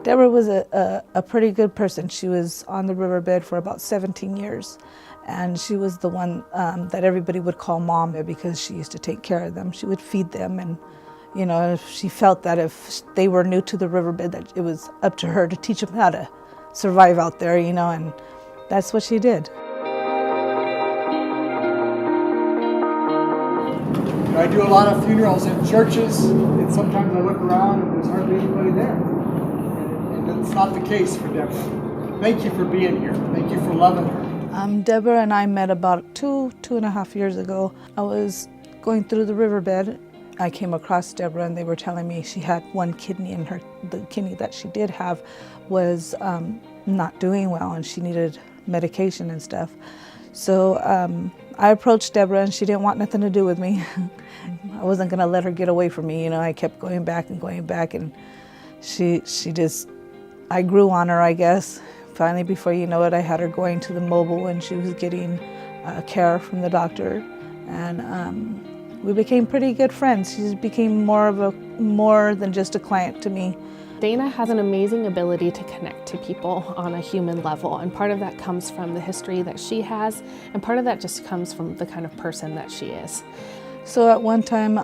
Debra was a pretty good person. She was on the riverbed for about 17 years. And she was the one that everybody would call mom because she used to take care of them. She would feed them, and you know, she felt that if they were new to the riverbed, that it was up to her to teach them how to survive out there, you know, and that's what she did. I do a lot of funerals in churches, and sometimes I look around and there's hardly anybody there. And that's not the case for Debra. Thank you for being here. Thank you for loving her. Debra and I met about two and a half years ago. I was going through the riverbed. I came across Debra and they were telling me she had one kidney, and the kidney that she did have was not doing well and she needed medication and stuff. So I approached Debra and she didn't want nothing to do with me. I wasn't gonna let her get away from me, you know. I kept going back and she just, I grew on her, I guess. Finally, before you know it, I had her going to the mobile and she was getting care from the doctor, and we became pretty good friends. She became more than just a client to me. Daina has an amazing ability to connect to people on a human level, and part of that comes from the history that she has, and part of that just comes from the kind of person that she is. So at one time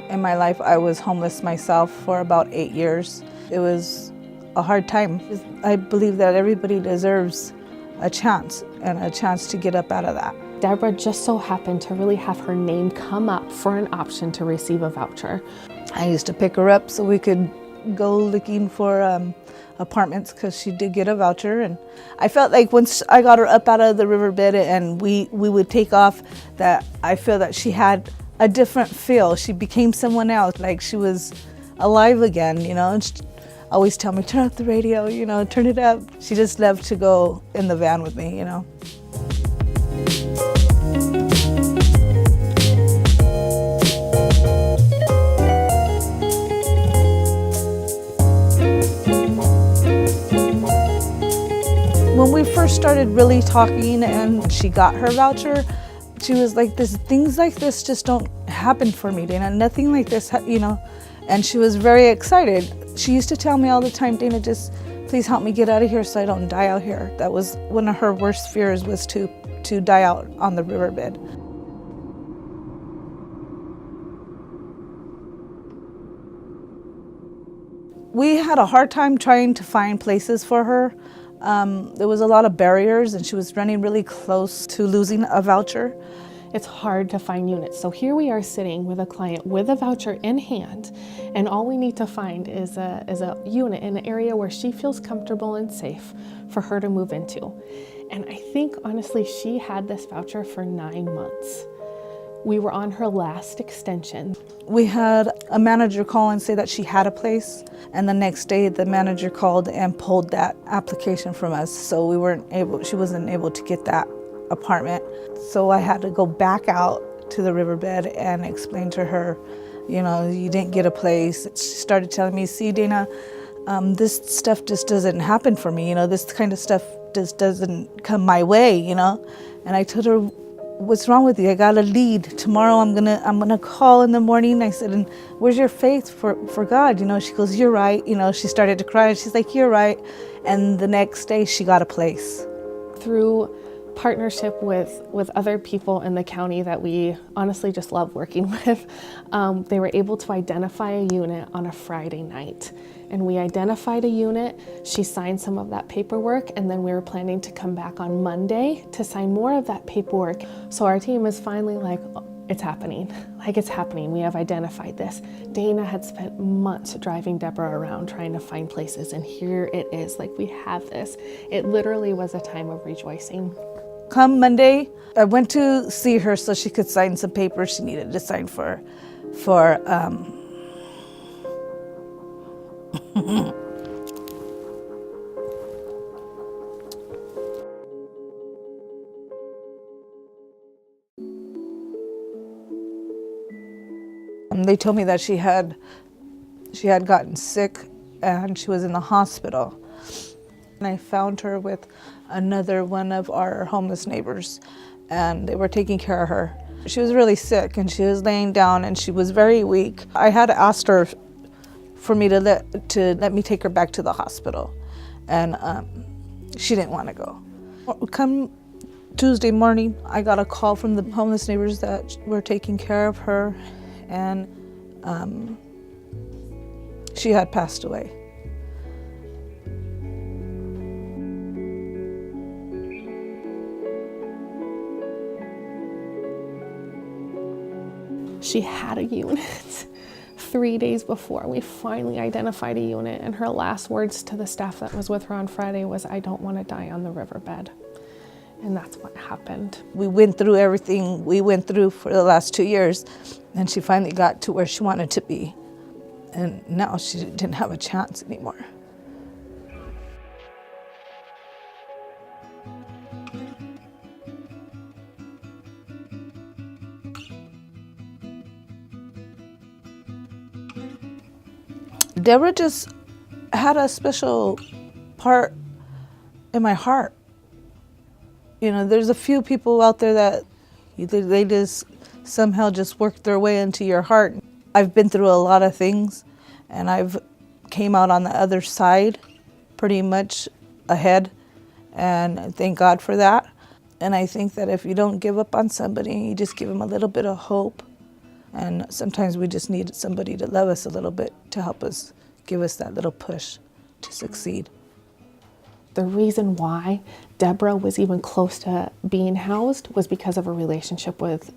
in my life, I was homeless myself for about 8 years. It was a hard time. I believe that everybody deserves a chance, and a chance to get up out of that. Debra just so happened to really have her name come up for an option to receive a voucher. I used to pick her up so we could go looking for apartments, because she did get a voucher, and I felt like once I got her up out of the riverbed and we would take off, that I feel that she had a different feel. She became someone else, like she was alive again, you know. And she always tell me, turn up the radio, you know, turn it up. She just loved to go in the van with me, you know. When we first started really talking and she got her voucher, she was like, things like this just don't happen for me, Daina. Nothing like this, you know. And she was very excited. She used to tell me all the time, Daina, just please help me get out of here so I don't die out here. That was one of her worst fears, was to die out on the riverbed. We had a hard time trying to find places for her. There was a lot of barriers, and she was running really close to losing a voucher. It's hard to find units. So here we are sitting with a client with a voucher in hand, and all we need to find is a unit in an area where she feels comfortable and safe for her to move into. And I think, honestly, she had this voucher for 9 months. We were on her last extension. We had a manager call and say that she had a place, and the next day the manager called and pulled that application from us. So she wasn't able to get that apartment. So I had to go back out to the riverbed and explain to her, you know, you didn't get a place. She started telling me, see, Daina, this stuff just doesn't happen for me, you know, this kind of stuff just doesn't come my way, you know. And I told her, what's wrong with you? I got a lead. Tomorrow I'm gonna call in the morning. I said, and where's your faith for God? You know, she goes, you're right. You know, she started to cry and she's like, you're right. And the next day she got a place. Through partnership with other people in the county that we honestly just love working with, they were able to identify a unit on a Friday night. And we identified a unit, she signed some of that paperwork, and then we were planning to come back on Monday to sign more of that paperwork. So our team is finally like, oh, it's happening. Like, it's happening. We have identified this. Daina had spent months driving Debra around trying to find places, and here it is. Like, we have this. It literally was a time of rejoicing. Come Monday, I went to see her so she could sign some papers she needed to sign for they told me that she had gotten sick and she was in the hospital. And I found her with another one of our homeless neighbors, and they were taking care of her. She was really sick and she was laying down and she was very weak. I had asked her for me to let me take her back to the hospital, and she didn't want to go. Come Tuesday morning, I got a call from the homeless neighbors that were taking care of her, and she had passed away. She had a unit 3 days before we finally identified a unit, and her last words to the staff that was with her on Friday was, "I don't want to die on the riverbed." And that's what happened. We went through everything we went through for the last 2 years, and she finally got to where she wanted to be. And now she didn't have a chance anymore. Debra just had a special part in my heart. You know, there's a few people out there that they just somehow just work their way into your heart. I've been through a lot of things, and I've came out on the other side pretty much ahead, and thank God for that. And I think that if you don't give up on somebody, you just give them a little bit of hope. And sometimes we just need somebody to love us a little bit to help us, give us that little push to succeed. The reason why Debra was even close to being housed was because of a relationship with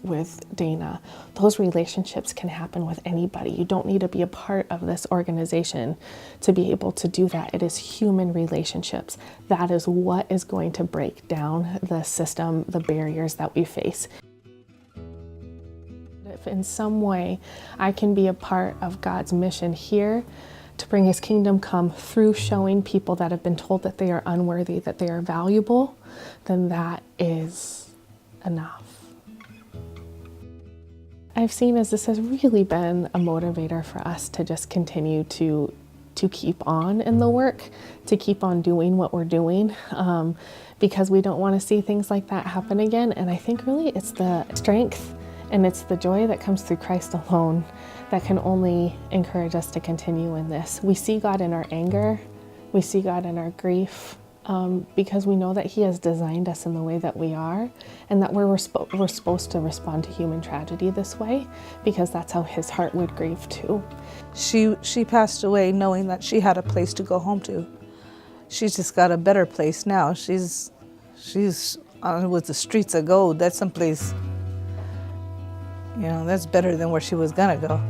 Daina. Those relationships can happen with anybody. You don't need to be a part of this organization to be able to do that. It is human relationships. That is what is going to break down the system, the barriers that we face. If in some way I can be a part of God's mission here to bring his kingdom come through showing people that have been told that they are unworthy, that they are valuable, then that is enough. I've seen as this has really been a motivator for us to just continue to keep on in the work, to keep on doing what we're doing, because we don't want to see things like that happen again. And I think really it's the strength and it's the joy that comes through Christ alone that can only encourage us to continue in this. We see God in our anger, we see God in our grief, because we know that he has designed us in the way that we are, and that we're supposed to respond to human tragedy this way, because that's how his heart would grieve too. She passed away knowing that she had a place to go home to. She's just got a better place now. She's on with the streets of gold. That's someplace, you know, that's better than where she was gonna go.